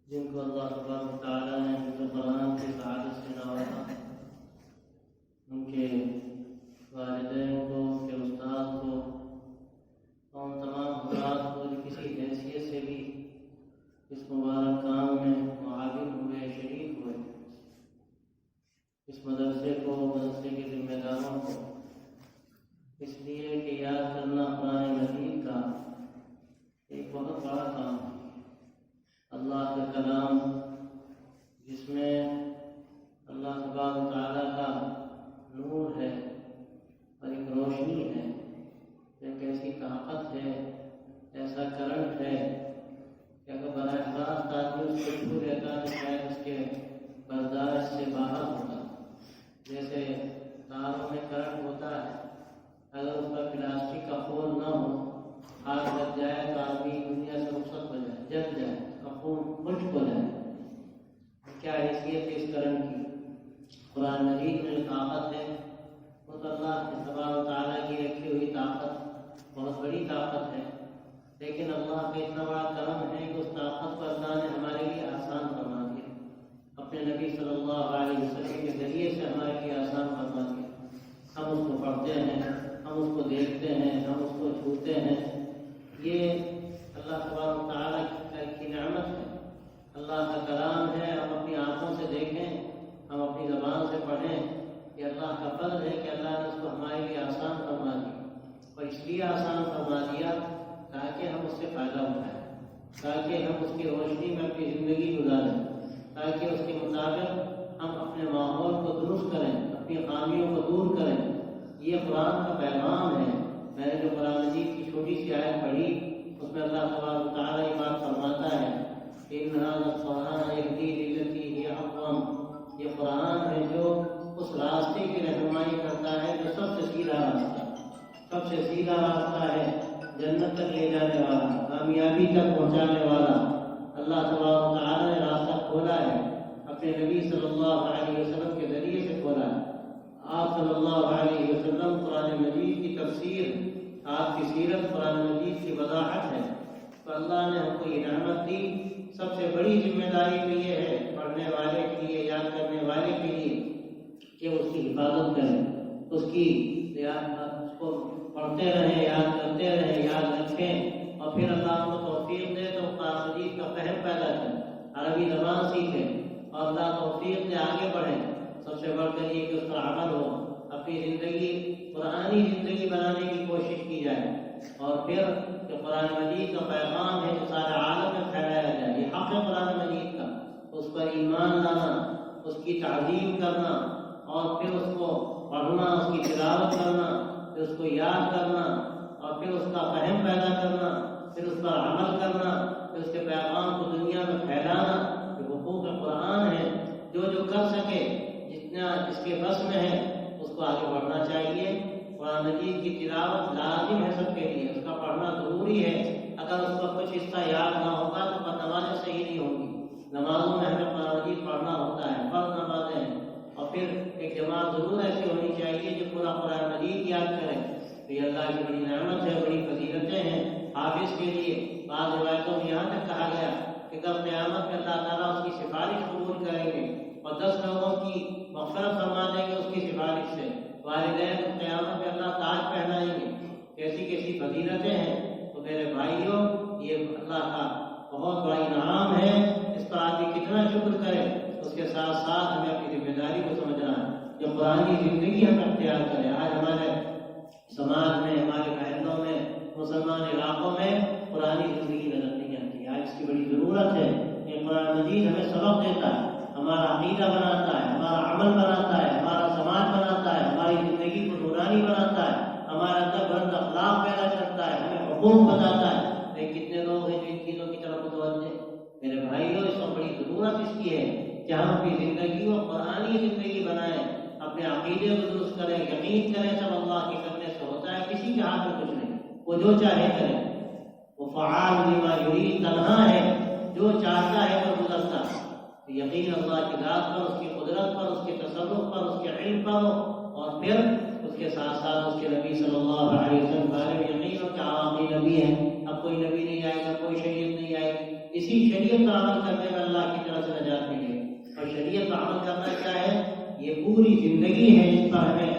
جن کو اللہ تبارک و تعالیٰ نے حفظ قرآن کی سعادت سے نوازا، ان کے والدین کو، ان کے استاد کو اور ان تمام حضرات کو جو کسی حیثیت سے بھی اس مبارک کام میں معاون ہوئے، شریک ہوئے، اس مدرسے کو، مدرسے کے ذمہ داروں کو، اس لیے کہ یاد کرنا قرآن مجید کا ایک بہت بڑا کام ہے۔ اللہ کا کلام جس میں اللہ تبارک و تعالیٰ کا نور ہے اور ایک روشنی ہے، ایک ایسی طاقت ہے، ایسا کرنٹ ہے کہ اگر براہ راست آدمی اس کو چھو لیتا تو شاید اس کے برداشت سے باہر ہوتا۔ جیسے تاروں میں کرنٹ ہوتا ہے، اگر اس پر پلاسٹک کا خول نہ ہو، آگ لگ جائے تو آدمی دنیا سے رخصت ہو جائے، جل جائے، خون خشک ہو جائے۔ کیا حیثیت ہے اس کرنٹ کی؟ قرآن مجید میں جو طاقت ہے وہ تو اللہ تبارک و تعالیٰ کی رکھی ہوئی طاقت بہت بڑی طاقت ہے، لیکن اللہ کا اتنا بڑا کرم ہے کہ اس طاقت کو اللہ نے ہمارے لیے آسان فرما دیا، اپنے نبی صلی اللہ علیہ وسلم کے ذریعے سے ہمارے لیے آسان فرما دیا۔ ہم اس کو پڑھتے ہیں، ہم اس کو دیکھتے ہیں، ہم اس کو چھوتے ہیں۔ یہ اللہ تبارک و تعالیٰ کی نعمت ہے، اللہ کا کلام ہے۔ ہم اپنی آنکھوں سے دیکھیں، ہم اپنی زبان سے پڑھیں، یہ اللہ کا فضل ہے کہ اللہ نے اس کو ہمارے لیے آسان فرما دیا، اور اس لیے آسان فرما دیا تاکہ ہم اس سے فائدہ اٹھائیں، تاکہ ہم اس کی روشنی میں اپنی زندگی گزاریں، تاکہ اس کے مطابق ہم اپنے ماحول کو درست کریں، اپنی خامیوں کو دور کریں۔ یہ قرآن کا پیغام ہے۔ میں نے جو قرآن مجید کی چھوٹی سی آیت پڑھی، اس میں اللہ تبارک و تعالیٰ یہ بات فرماتا ہے کہ ان ھذا القرآن یہدی للتی ہی اقوم، یہ قرآن ہے جو اس راستے کی رہنمائی کرتا ہے جو سب سے سیدھا راستہ، سب سے سیدھا راستہ ہے، جنت تک لے جانے والا، کامیابی تک پہنچانے والا۔ اللہ تبارک و تعالیٰ نے راستہ کھولا ہے، اپنے نبی صلی اللہ علیہ وسلم کے ذریعے سے کھولا ہے۔ آپ صلی اللہ علیہ وسلم قرآن مجید کی تفسیر، آپ کی سیرت قرآن مجید کی وضاحت ہے، تو اللہ نے ہم کو یہ نعمت دی۔ سب سے بڑی ذمہ داری تو یہ ہے پڑھنے والے کے لیے، یاد کرنے والے کے لیے، کہ اس کی حفاظت کریں، اس کو پڑھتے رہیں، یاد کرتے رہیں، یاد رکھیں، اور پھر اللہ کو توفیق دے تو قرآن مجید کا فہم پیدا کریں، عربی زبان سیکھیں، اور اللہ توفیق دے آگے بڑھیں۔ سب سے بڑھ کر یہ کہ اس پر عمل ہو، اپنی زندگی قرآنی زندگی بنانے کی کوشش کی جائے، اور پھر کہ قرآن مجید کا پیغام ہے جو سارے عالم میں پھیلایا جائے، یہ حق ہے قرآن مجید کا، اس پر ایمان لانا، اس کی تعظیم کرنا، اور پھر اس کو پڑھنا، اس کی تلاوت کرنا، پھر اس کو یاد کرنا، اور پھر اس کا فہم پیدا کرنا، پھر اس پر عمل کرنا، پھر اس کے پیغام کو دنیا میں پھیلانا۔ یہ حقوق قرآن ہے، جو کر سکے، جتنا اس کے بس میں ہے، اس کو آگے بڑھنا چاہیے۔ قرآن مجید کی تلاوت لازم ہے سب کے لیے، اس کا پڑھنا ضروری ہے۔ اگر اس کا کچھ حصہ یاد نہ ہوگا تو نمازیں صحیح نہیں ہوں گی۔ نمازوں میں ہمیں قرآن مجید پڑھنا ہوتا ہے، فرض نمازیں ہیں، اور پھر ایک جماعت ضرور ایسی ہونی چاہیے جو پورا قرآن مجید یاد کرے۔ تو یہ اللہ کی بڑی نعمت ہے، بڑی فضیلتیں ہیں حافظ کے لیے۔ بعض روایتوں میں یہاں تک کہا گیا کہ کل قیامت میں اللہ تعالیٰ اس کی سفارش قبول کریں گے، اور 10 لوگوں کی مغفرت فرما دیں گے اس کی سفارش سے۔ والدین قیامت میں اللہ تاج پہنائیں گے۔ کیسی کیسی فضیلتیں ہیں۔ تو میرے بھائیوں، یہ اللہ کا بہت بڑا انعام ہے، اس پر آدمی کتنا شکر کرے۔ اس کے ساتھ ساتھ ہمیں اپنی ذمہ داری کو سمجھنا ہے، جو قرآنی زندگی ہم اختیار کریں۔ آج ہمارے سماج میں، ہمارے محلوں میں، مسلمان علاقوں میں قرآنی زندگی نظر نہیں آتی۔ آج اس کی بڑی ضرورت ہے کہ قرآن مجید ہمیں سبق دیتا ہے، ہمارا عقیدہ بناتا ہے، ہمارا عمل بناتا ہے، ہمارا سماج بناتا ہے، ہماری زندگی کو نورانی بناتا ہے، ہمارے اندر بلند اخلاق پیدا کرتا ہے، ہمیں حقوق بتاتا ہے۔ لیکن کتنے لوگ ہیں جو ان چیزوں کی طرف متوجہ؟ میرے بھائیوں، اس وقت بڑی ضرورت اس کی ہے کہ ہم اپنی زندگی کو قرآنی زندگی بنائیں، اپنے عقیدے کو درست کریں، یقین کریں سب اللہ کے کرنے سے ہوتا ہے، کسی کے ہاتھ میں کچھ نہیں، وہ جو چاہے کرے، وہ فعال لما یرید، تنہا ہے، جو چاہتا ہے وہ گزرتا ہے۔ یقین اللہ کی ذات پر، اس کی قدرت پر، اس کے تصرف پر، اس کے علم پر، اور پھر اس کے ساتھ ساتھ اس کے نبی صلی اللہ علیہ وسلم بارے میں یقین ہو کہ آخری نبی ہے، اب کوئی نبی نہیں آئے گا، کوئی شریعت نہیں آئے گی۔ اسی شریعت پر عمل کرنے میں اللہ کی طرف سے نجات ملے. اور شریعت پر عمل کرنا کیا ہے؟ یہ پوری زندگی ہے جس پر ہمیں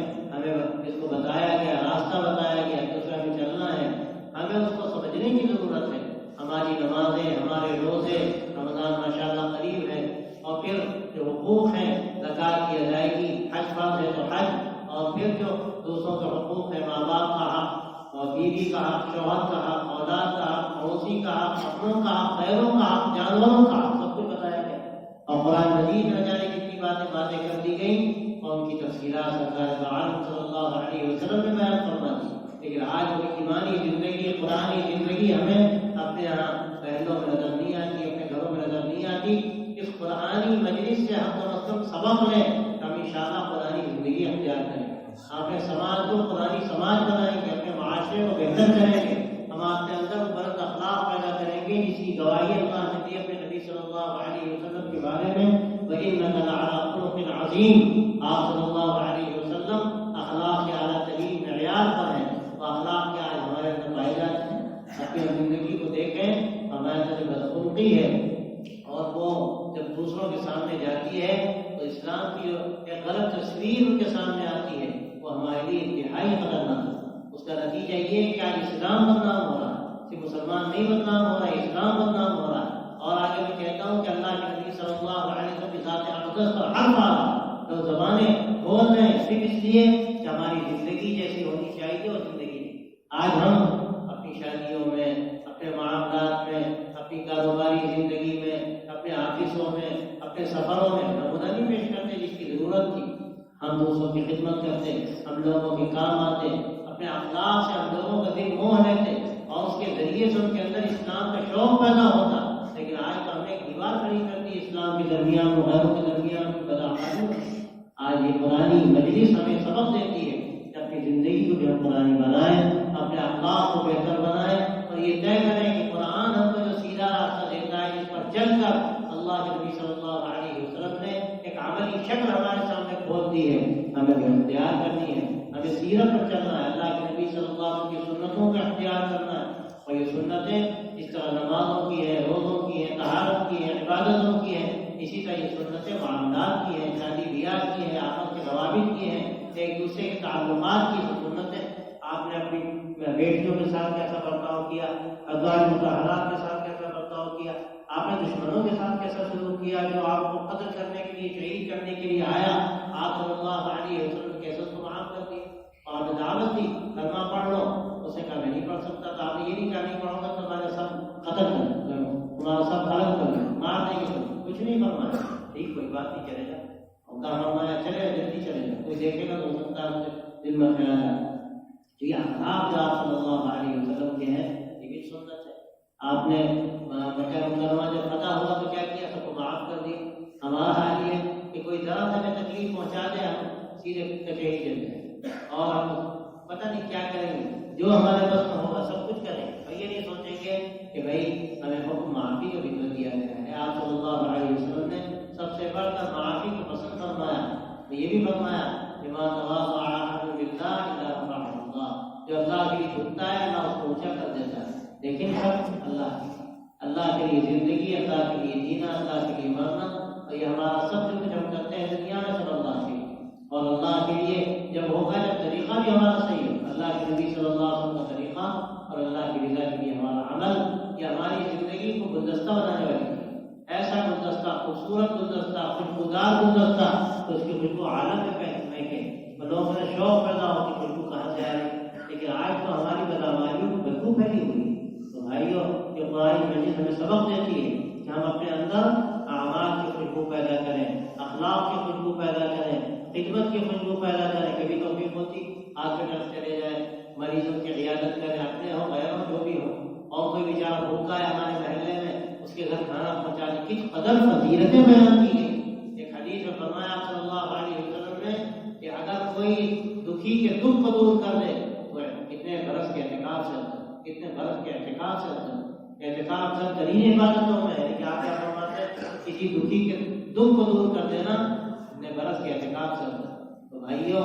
اس کو بتایا گیا، راستہ بتایا گیا کہ اس پر ہمیں چلنا ہے. ہمیں اس کو سمجھنے کی ضرورت ہے. ہماری نمازیں، ہمارے روزے، رمضان ماشاءاللہ قریب ہے، اور پھر جو حقوق ہیں، زکوٰۃ کی ادائیگی، حج فرض ہے تو حج، اور پھر جو دوسروں کے حقوق ہے، ماں باپ کا حق اور بیوی کا حق، شوہر کا حق، اولاد کا حق، پڑوسی کا حق، اپنوں کا حق، غیروں کا حق، جانوروں کا حق، سب کچھ بتایا گیا. اور قرآن مجید میں جانے کتنی باتیں کر دی گئیں اور ان کی تفصیلات سرکار عالم صلی اللہ علیہ وسلم نے بیان فرما دی. لیکن آج وہ ایمانی زندگی، قرآنی زندگی ہمیں اپنے یہاں محلوں میں نظر نہیں آتی، اپنے گھروں میں نظر نہیں آتی. اس قرآنی مجلس سے ہم کم از کم سبق لیں، ہم انشاءاللہ قرآنی زندگی اختیار کریں. اپنے سماج کو قرآنی سماج بنائیں گے، اپنے معاشرے کو بہتر کریں گے، ہم اپنے اندر بلند اخلاق پیدا کریں گے جس کی گواہی اللہ نے دی اپنے نبی صلی اللہ علیہ وسلم کے بارے میں. وَإِنَّكَ لَعَلَىٰ خُلُقٍ عَظِيمٍ. آپ صلی اللہ علیہ وسلم اخلاق کے اعلیٰ ترین معیار پر ہیں. وہ اخلاق کیا ہے ہمارے اندر پائے جاتے ہیں. اپنی زندگی کو دیکھیں، ہمارے اندر بدخلقی ہے، اور وہ جب دوسروں کے سامنے جاتی ہے تو اسلام کی جو ایک غلط تصویر ان کے سامنے آتی ہے وہ ہمارے لیے انتہائی خطرناک ہے. اس کا نتیجہ یہ ہے کہ آج اسلام بدنام ہو رہا ہے، صرف مسلمان نہیں بدنام ہو رہا ہے، اسلام بدنام ہو رہا ہے. اور آگے میں کہتا ہوں کہ اللہ کے نبی صلی اللہ علیہ وسلم کی ذات اقدس پر حرف آ رہا ہے. لوگ زبانیں بول رہے ہیں صرف اس لیے کہ ہماری زندگی جیسی ہونی چاہیے وہ زندگی نہیں. آج ہم اپنی شادیوں میں، اپنے معاملات میں، اپنی کاروباری زندگی میں، اپنے آفسوں میں، اپنے سفروں میں نمونہ نہیں پیش کرتے جس کی ضرورت تھی. ہم دوسروں کی خدمت کرتے، ہم لوگوں کے کام آتے، اپنے اخلاق سے ہم لوگوں کا دل موہ لیتے اور اس کے ذریعے سے ان کے اندر اسلام کا شوق پیدا ہوتا. لیکن آج تو ہم نے ایک دیوار کھڑی کر دی اسلام کے درمیان و غیروں کے درمیان بدعمالی. آج یہ قرآنی مجلس ہمیں سبق دیتی ہے کہ اپنی زندگی کو بھی ہم قرآنی بنائیں، اپنے اخلاق کو بہتر بنائیں، اور یہ طے کریں کہ قرآن ہم کو جو سیدھا راستہ دیتا ہے جس پر چل کر اللہ کے نبی صلی اللہ علیہ وسلم نے ایک عملی شکل ہمارے سامنے کھول دی ہے، ہمیں بھی اختیار کرنی ہے. ہمیں سیرت پر چلنا ہے، اللہ کے نبی صلی اللہ علیہ وسلم کی سنتوں کا اختیار کرنا ہے. اور یہ سنتیں اس طرح نمازوں کی ہے، روزوں کی ہے، طہارت کی ہے، عبادتوں کی ہے. اسی طرح یہ سنتیں معاملات کی ہیں، شادی بیاہ کی ہیں، آپس کے روابط کی ہیں، ایک دوسرے کے تعلقات کی سنتیں. آپ نے اپنی بیٹیوں کے ساتھ کیسا برتاؤ کیا، ازواج مطہرات کے ساتھ کیسا برتاؤ کیا، آپ نے دشمنوں کے ساتھ کیسا سلوک کیا، جو آپ کو قتل کرنے کے لیے، شہید کرنے کے لیے آیا، آپ صلی اللہ علیہ وسلم کیسے اس کو معاف کر دیا. اور آپ نے دعوت دی کلمہ پڑھ لو، اسے کہا میں نہیں پڑھ سکتا، تو آپ نے یہ نہیں کہا نہیں پڑھوں گا تو تمہارا سب قتل کر دوں، تمہارا سب خلق کر دوں، مار دیں گے. کچھ نہیں فرمایا. ٹھیک، کوئی بات نہیں، چلے جا. اور کہا فرمایا چلے جلدی چلے جا، کوئی دیکھے گا تو ہو سکتا ہے دل میں خیال آئے. تو یہ اخلاق جو آپ صلی اللہ علیہ وسلم کے ہیں یہ بھی سنت ہے. آپ نے مکہ مکرمہ جب فتح ہوا تو کیا کیا؟ سب کو معاف کر دیا. ہمارا حال یہ ہے کہ کوئی ذرا سے ہمیں تکلیف پہنچا دے ہم سیدھے کچہری چل جائیں اور ہم پتہ نہیں کیا کریں گے. جو ہمارے بس میں ہوگا سب کچھ کریں گے. اور یہ نہیں سوچیں گے کہ بھائی ہمیں حکم معافی کا بھی تو دیا گیا ہے. آپ صلی اللہ علیہ وسلم نے سب سے بڑھ کر معافی کو پسند فرمایا. تو یہ بھی فرمایا بما تواضع احد باللہ الا رفعہ اللہ. جو اللہ کے لیے جھکتا ہے اللہ اس کو اونچا کر دیتا ہے. لیکن سب اللہ کے لیے زندگی، اللہ کے لیے جینا، اللہ کے لیے مرنا. اور یہ ہمارا سب جو کچھ ہم کرتے ہیں دنیا میں سب اللہ کے لیے، اور اللہ کے لیے جب ہوگا جب طریقہ بھی ہمارا صحیح ہے، اللہ کے نبی صلی اللہ علیہ وسلم کا طریقہ اور اللہ کی رضا کے لیے ہمارا عمل، یہ ہماری زندگی کو گلدستہ بنانے والی ہے. ایسا گلدستہ، خوبصورت گلدستہ، خوشبودار گلدستہ تو اس کی خوشبو عالم میں پھینکے تو لوگوں میں شوق پیدا ہو کہ خوشبو کہاں سے آ رہی. لیکن آج تو ہماری بدعمالیوں کی بدبو پھیلی ہوئی. تو بھائیو، یہ قرآن مجید ہمیں سبق دیتی ہے کہ ہم اپنے اندر اعمال کی خوشبو پیدا کریں، اخلاق کی خوشبو پیدا کریں، خدمت کی خوشبو پیدا کریں. کبھی توفیق ہوتی ہاسپٹل چلے جائیں، مریضوں کی عیادت کریں، اپنے ہوں غیروں جو بھی ہو. اور کوئی بیچارہ بھوکا ہے ہمارے محلے میں، اس کے گھر کھانا پہنچا دیں. کس قدر فضیلتیں بیان کی گئی. ایک حدیث میں فرمایا صلی اللہ علیہ وسلم نے کہ اگر کوئی دکھی کے دکھ کو دور کر دے تو کتنے برس کے اعتکاف سے کتنے برس کے اعتکاف سے اعتکاف سب ترین عبادتوں میں ہے. لیکن آپ کیا فرماتے ہیں؟ کسی دکھی کے دکھ کو دور کر دینا کتنے برس کے اعتکاف سے. تو بھائیوں،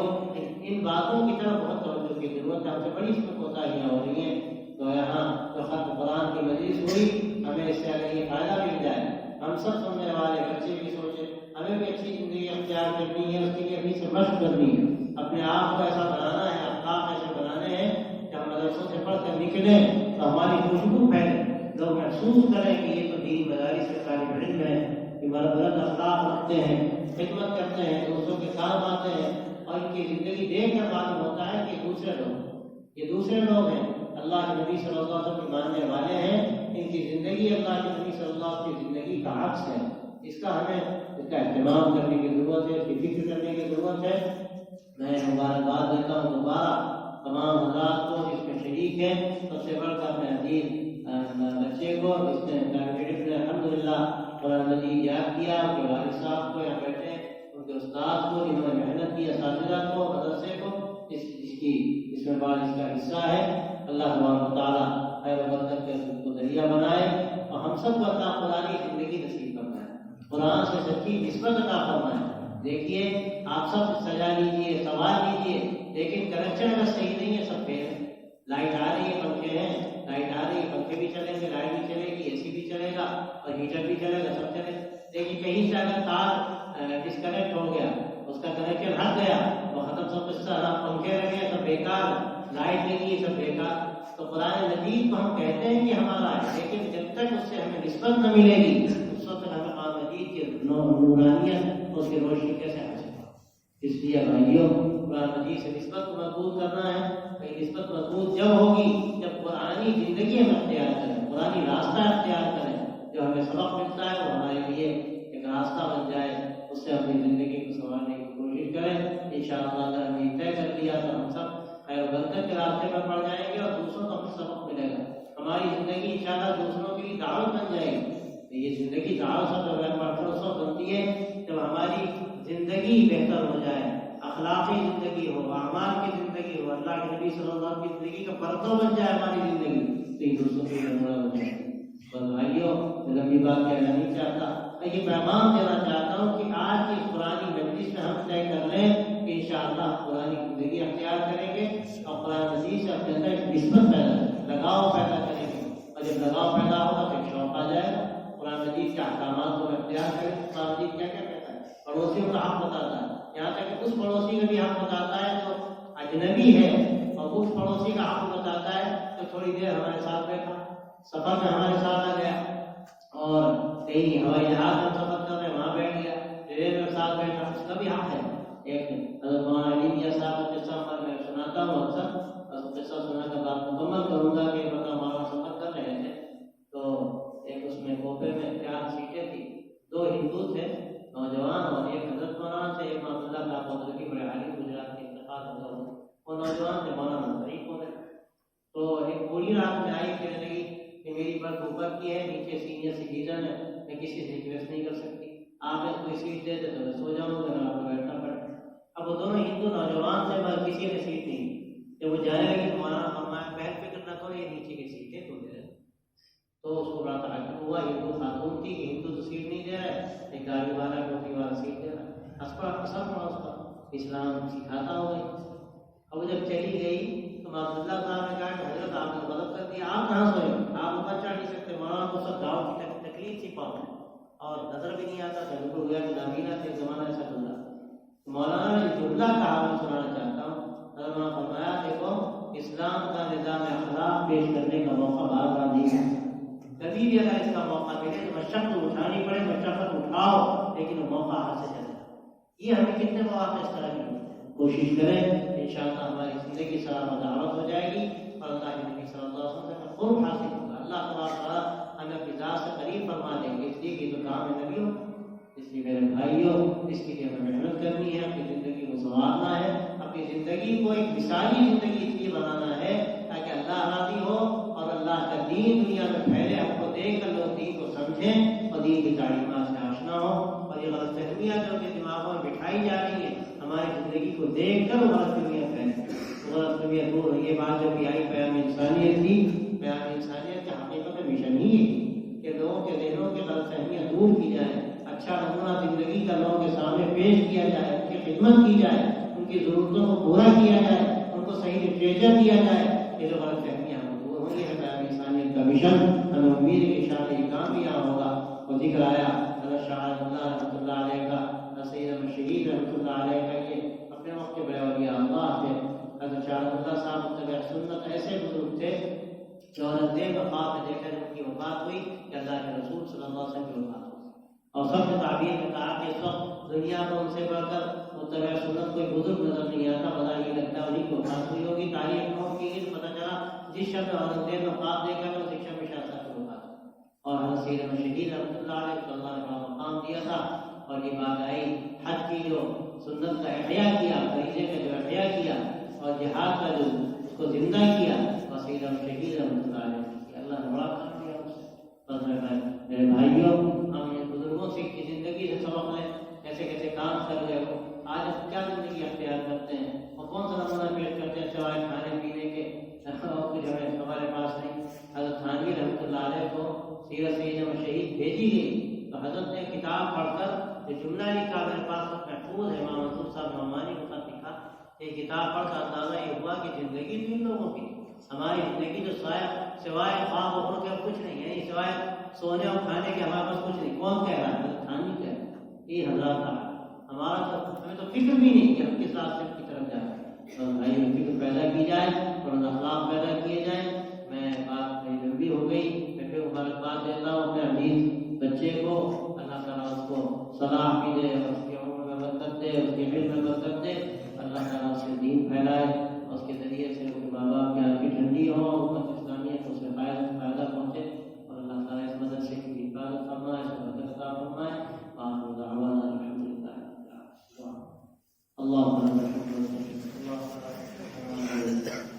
ان باتوں کی طرف بہت توجہ کی ضرورت ہے. ہم سے بڑی اس میں کوتاہیاں ہو رہی ہیں. تو یہاں جو ختم قرآن کی مجلس ہوئی، ہمیں اس سے اگر یہ فائدہ کرنی ہے، اس کے لیے اپنی سے مشق کرنی ہے، اپنے آپ کو ایسا بنانا ہے، اخلاق ایسے بنانے ہیں کہ ہم مدرسوں سے پڑھ کر نکلیں تو ہماری خوشبو پھیلے، لوگ محسوس کریں کہ یہ تو دین مدارس سے طالب علم ہے، کہ بلند اخلاق رکھتے ہیں، خدمت کرتے ہیں، دوسروں کے کام آتے ہیں، اور ان کی زندگی دیکھ کر معلوم ہوتا ہے کہ یہ دوسرے لوگ ہیں، اللہ کے نبی صلی اللہ علیہ وسلم کے ماننے والے ہیں، ان کی زندگی اللہ کے نبی صلی اللہ علیہ وسلم کی زندگی کا عکس ہے، اس کا اہتمام کرنے کی ضرورت ہے، اس کی فکر کرنے کی ضرورت ہے۔ میں مبارکباد دیتا ہوں دوبارہ تمام حضرات کو جس میں شریک ہیں، سب سے بڑھ کر اپنے عزیز بچے کو جس نے الحمدللہ قرآن مجید یاد کیا، ان کے والد صاحب کو یہاں بیٹھے، ان کے استاد کو جنہوں نے محنت کی، اساتذہ کو، مدرسے کو، اس میں بات اس کا حصہ ہے۔ اللہ تبارک و تعالیٰ خیر و برکت کے کو ذریعہ بنائے، اور ہم سب کو اللہ قرآنی زندگی نصیب فرمائے، قرآن سے سچی نسبت عطا فرمائے۔ دیکھیے آپ سب سجا لیجیے، سوال لیجیے، لیکن کنیکشن اگر صحیح نہیں ہے سب پہ، لائٹ آ رہی ہے، پنکھے ہیں، لائٹ آ رہی ہے، پنکھے بھی چلیں گے، لائٹ بھی چلے گی، اے سی بھی چلے گا اور ہیٹر بھی چلے گا، سب چلے گا، لیکن کہیں سے اگر تار ڈسکنیکٹ ہو گیا، اس کا کنیکشن ہٹ گیا تو ختم سب قصہ، پنکھے رہے سب بیکار، لائٹ لگی سب بیکار۔ تو قرآن مجید کو ہم کہتے ہیں کہ ہمارا ہے، لیکن جب تک اس سے ہمیں نسبت نہ ملے گی اس وقت ہمیں قرآن مجید کی نورانیت، اس کی روشنی کیسے حاصل ہو۔ اس لیے بھائیوں قرآن مجید سے نسبت کو مضبوط کرنا ہے۔ نسبت مضبوط جب ہوگی جب قرآنی زندگی ہم اختیار کریں، قرآنی راستہ اختیار کریں، جو ہمیں سبق ملتا ہے وہ ہمارے لیے ایک راستہ بن جائے، اس سے اپنی زندگی کو سنوارنے کی کوشش کریں۔ انشاءاللہ اگر ہم یہ طے کر لیا تو ہم سب خیر و برکت کے راستے پر پڑ جائیں گے، اور دوسروں کو ہمیں سبق ملے گا، ہماری زندگی انشاءاللہ دوسروں کے لیے دعوت بن جائے گی۔ یہ زندگی دعوت سب بنتی ہے جب ہماری زندگی بہتر ہو جائے، اخلاقی زندگی ہو، اعمال کی زندگی ہو، اللہ کے نبی صلی اللہ علیہ وسلم کی زندگی کا پرتو بن جائے ہماری زندگی، تو یہ دوسروں کے لیے نمونہ بن جائے۔ اور بھائیوں میں لمبی بات کہنا نہیں چاہتا، میں یہ پیغام دینا چاہتا ہوں کہ آج کی قرآنی مجلس میں ہم طے کر لیں کہ انشاءاللہ قرآنی زندگی اختیار کریں گے، اور قرآن مجید سے اپنے اندر ایک نسبت پیدا لگاؤ پیدا کریں گے، اور جب لگاؤ پیدا ہوگا تو ایک شوق آ جائے گا، قرآن مجید کے احکامات کو اختیار کریں۔ قرآن مجید کیا کیا کہتا ہے؟ پڑوسیوں کا حق بتاتا ہے، یہاں تک کہ اس پڑوسی کا بھی حق بتاتا ہے جو اجنبی ہے، اور اس پڑوسی کا حق بتاتا ہے تو تھوڑی دیر ہمارے ساتھ بیٹھا، سفر میں ہمارے ساتھ آ گیا، اور کہیں ہوائی جہاز میں سفر کر رہے وہاں بیٹھ گیا، ٹرین میں ساتھ بیٹھا، اس کا بھی حق ہے۔ ایک حضرت مولانا علی میاں صاحب کا قصہ میں سناتا ہوں اکثر، اور قصہ سنا کر بات مکمل کروں گا کہ مولانا سفر کر رہے تھے تو ایک اس میں کوپے میں 4 سیٹیں تھی، 2 ہندو تھے نوجوان، اور ایک حضرت مولانا تھے، ایک محمد اللہ کا قدرتی بڑے عالم گجرات کے انتقال ہو گیا، وہ نوجوان تھے مولانا شریف ہو گئے۔ تو ایک بوڑھی رات میں آئی، کہنے لگی کہ میری برتھ اوپر کی ہے، نیچے سینئر سٹیزن ہے، میں کسی سے ریکویسٹ نہیں کر سکتی، آپ نے کوئی سیٹ دے دے تو میں سو جاؤں گا، آپ کو بیٹھنا پڑے۔ اب وہ دونوں ہندو نوجوان تھے مگر کسی نے سیٹ نہیں دی، جب وہ جانے لگے تو مولانا فرمایا پہل فکر نہ کرو، یہ نیچے کی سیٹیں تو دے رہے، تو اس کو بڑا تعجب ہوا، ہندو خاتون تھی کہ ہندو تو سیٹ نہیں دے رہا ہے، ایک داڑھی والا ٹوپی والا سیٹ دے رہا ہے، اثر پڑا اس کا، اسلام سکھاتا ہو گئی۔ اب وہ جب چلی گئی تو محمد اللہ صاحب نے کہا کہ حضرت آپ نے غلط کر دیا، آپ کہاں سوئے، آپ اوپر چڑھ نہیں سکتے، مولانا کو سب گاؤں کی تکلیف تھی پاؤں، اور نظر بھی نہیں آتا تھا، بالکل ہوا کہ نابینا تھے، زمانہ ایسا گزرا۔ مولانا نے جملہ کہا میں سنانا چاہتا ہوں، حضرت نے فرمایا دیکھو اسلام کا نظام اخلاق پیش کرنے کا موقع بار بار نہیں ہے، کبھی بھی اگر اس کا موقع ملے تو مشقت اٹھانی پڑے، مشقت اٹھاؤ، لیکن وہ موقع ہاتھ سے چلے جائے۔ یہ ہمیں کتنے مواقع اس طرح کی کوشش کریں، انشاءاللہ ہماری زندگی سلامت دعوت ہو جائے گی، اور اللہ کے نبی صلی اللہ علیہ وسلم کا قرب حاصل ہوگا، اللہ تبارک ہمیں اپنی ذات سے قریب فرما دیں گے۔ اس لیے کہ تو کام ہے نبیوں، اس لیے میرے بھائیوں اس کے لیے ہمیں محنت کرنی ہے، اپنی زندگی کو سنوارنا ہے، اپنی زندگی کو ایک مثالی زندگی اس لیے بنانا ہے تاکہ اللہ راضی ہو اور اللہ کا دین دنیا میں پھیلے، ہم کو دیکھ کر لوگ دین کو سمجھیں اور دین کی تعلیمات سے آشنا ہو، اور یہ غلط فہمیاں جو کہ دماغوں میں بٹھائی جا رہی ہیں ہماری زندگی کو دیکھ کر وہ غلط فہمیاں پھیلیں، غلط فہمیاں دور ہو۔ یہ بات جو بھی آئی پیام انسانیت تھی، پیام انسانیت کا حقیقت مشن ہی ہے کہ لوگوں کے ذہنوں کی غلط فہمیاں دور کی جائیں، اچھا نمونہ زندگی کا لوگوں کے سامنے پیش کیا جائے، ان کی خدمت کی جائے، ان کی ضرورتوں کو پورا کیا جائے، ان کو صحیح لٹریچر دیا جائے، یہ جو غلط فہمیاں دور ہوں، یہ ہے پیام انسانیت کا مشن۔ ہمیں امید ہے کہ انشاءاللہ یہ کام بھی یہاں ہوگا۔ اور ذکر آیا حضرت شاہ اللہ رحمۃ اللہ علیہ کا سید احمد شہید رحمۃ اللہ علیہ کا یہ اپنے وقت کے بڑے اولیاء اللہ تھے. حضرت شاہ اللہ صاحب متبع سنت ایسے بزرگ تھے کہ عورت دیکھ خواب میں دیکھا جب ان کی وفات ہوئی کہ اللہ کے رسول صلی اللہ علیہ وسلم کی وفات ہوئی. اور سب نے تعبیر میں کہا کہ اس وقت دنیا میں ان سے بڑھ کر متبع سنت کوئی بزرگ نظر نہیں آتا. بتا یہ لگتا ہے انہیں کو وفات ہوئی ہوگی. تاریخ نوٹ کی گئی پتہ چلا جس شخص نے عورت دیکھ میں خواب دیکھا تو اس شخص میں شاہ صاحب کی وفات. اور حضرت سید احمد شہید رحمۃ اللہ علیہ کو اللہ نے بڑا مقام دیا تھا. اور یہ بات آئی حج کی جو سنت کا احیاء کیا, فریضے کا جو احیاء کیا اور جہاد کا جو اس کو زندہ کیا اور سید احمد شہید رحمۃ اللہ علیہ اللہ نے بڑا کام دیا اس سے. میرے بھائیوں, ہم ان بزرگوں سے کی زندگی سے سبق لیں, کیسے کیسے کام کر رہے ہو. آج ہم کیا زندگی اختیار کرتے ہیں اور کون سا نمونہ پیش کرتے ہیں سوائے کھانے پینے کے اور کچھ ہمارے پاس نہیں. حضرت تھانوی رحمۃ اللہ علیہ کو سیرت سید احمد شہید بھیجی گئی تو حضرت نے کتاب پڑھ کر جو جملہ لکھا میرے پاس محفوظ ہے, امام منصور صاحب نعمانی کو خط لکھا. یہ کتاب پڑھ کر اندازہ یہ ہوا کہ زندگی تو ان لوگوں کی, ہماری زندگی تو سوائے خواب اور کے کچھ نہیں ہے, سوائے سونے اور کھانے کے ہمارے پاس کچھ نہیں. کون کہہ رہا ہے؟ حضرت تھانوی کہہ رہا ہے. یہ حضرات کا ہمارا تو ہمیں تو فکر بھی نہیں کہ ہم کس راستے کی طرف جائیں. تو بھائی فکر پیدا کی جائے اور اخلاق پیدا کیے جائیں. میں بات میری لمبی ہو گئی, میں پھر مبارکباد دیتا ہوں اپنے عزیز بچے کو. اللہ تعالیٰ اس کو صلاح بھی دے, اس کی عمر میں برکت دے, اس کے علم میں برکت دے. اللہ تعالیٰ اس سے دین پھیلائے, اس کے ذریعے سے اس کے ماں باپ کی آنکھیں ٹھنڈی ہوں, امت اسلامیہ کو اس سے فائدہ پہنچے. اور اللہ تعالیٰ اس مدرسے کی حفاظت فرمائے, اس کو برکت عطا فرمائے. وآخر دعوانا الحمدللہ. اللهم لك الحمد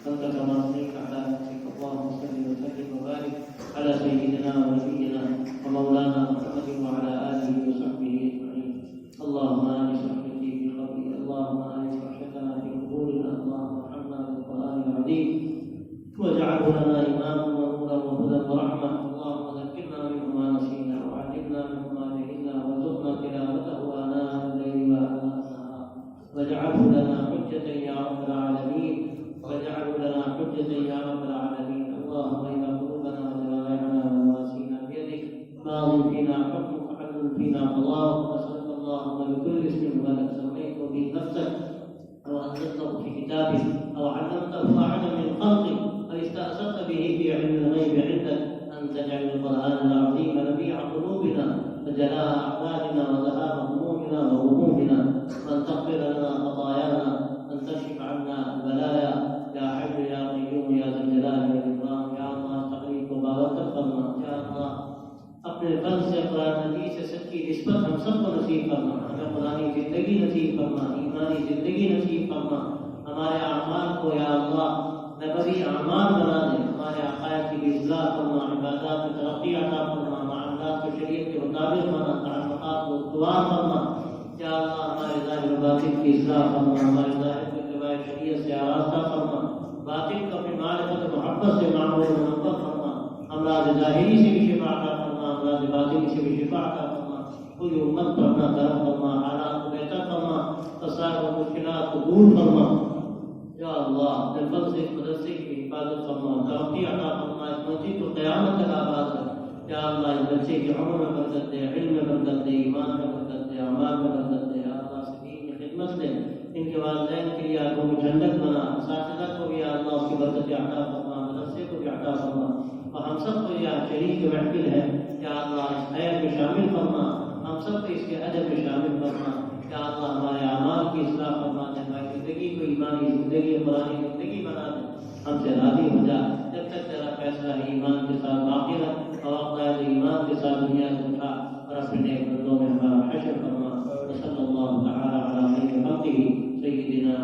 أنت كما صليت على نفسك. اللهم صل وسلم وبارك على سيدنا ونبينا ومولانا محمد وعلى آله وصحبه أجمعين. اللهم آنس وحشتي في قبري, اللهم آنس وحشتنا في قبورنا, اللهم ارحمنا بالقرآن العظيم واجعله لنا إماما ونورا وهدى ورحمة. اللهم ذكرنا منه ما نسينا وعلمنا منه ما جهلنا وارزقنا تلاوته آناء الليل وآناء النهار واجعله لنا حجة يا رب العالمين, واجعله لنا حجة يا رب العالمين. اللهم إن قلوبنا وجوارحنا ونواسينا بيدك, ماض فينا حكمك, عدل فينا قضاؤك. نسألك اللهم بكل اسم ولك سميت به نفسك أو أنزلته في كتابك أو علمته أحدا من خلقك أو استأثرت به في علم الغيب عندك أن تجعل القرآن العظيم ربيع قلوبنا وجلاء أحزاننا وذهاب همومنا وغمومنا, وأن تغفر لنا خطايانا, أن تكشف عنا البلايا يا حي يا قيوم يا ذا الجلال والإكرام. يا الله تقريب وبارك فرما. يا الله اپنے فضل سے قرآن حدیث سے سچی نسبت ہم سب کو نصیب فرما. ہمیں قرآنی زندگی نصیب فرما, ایمانی زندگی نصیب فرما. ہمارے اعمال کو یا اللہ نبوی اعمال بنا دے. ہمارے عقائد کی بھی اصلاح فرما, عبادات میں ترقی عطا فرما, معاملات کو شریعت کے مطابق بنا, تعلقات کو استوار فرما. یا اللہ ہمارے ظاہر و باطن کی اصلاح فرما, ہمارے ظاہر کو اتباع شریعت سے آراستہ فرما, باطن کو اپنی معرفت و محبت سے معمول و منور فرما. امراض ظاہری سے بھی شفا عطا فرما, امراض باطنی سے بھی شفا عطا فرما. پوری امت پر اپنا کرم فرما, حالات کو بہتر فرما, مسائل و مشکلات کو دور فرما. یا اللہ اپنے فضل سے اس مدرسے کی حفاظت فرما, ترقی عطا فرما, اس مسجد کو قیامت تک آباد کر. یا اللہ اس بچے کی عمر میں برکت دے, علم میں برکت دے, ایمان میں برکت دے, اعمال میں برکت دے. یا اللہ اس دین کی خدمت دے, ان کے والدین کے لیے آپ کو جنت بنا, اساتذہ کو بھی یا اللہ اس کی برکت عطا فرما, مدرسے کو بھی عطا فرما. اور ہم سب کو یہ شریک محفل ہے یا اللہ اس خیر میں شامل فرما, ہم سب کو اس کے اجر میں شامل فرما. یا اللہ ہمارے اعمال کی اصلاح فرما دے, ہماری زندگی کو ایمانی زندگی, قرآنی زندگی بنا دے. ہم سے راضی ہو جا. جب تک تیرا فیصلہ ہے ایمان کے ساتھ باقی رکھ, اور عقائد ایمان کے ساتھ دنیا سے اٹھا, اور اپنے نیک بندوں میں ہمارا حشر فرما. صلی اللہ تعالی علی خیر خلقہ سیدنا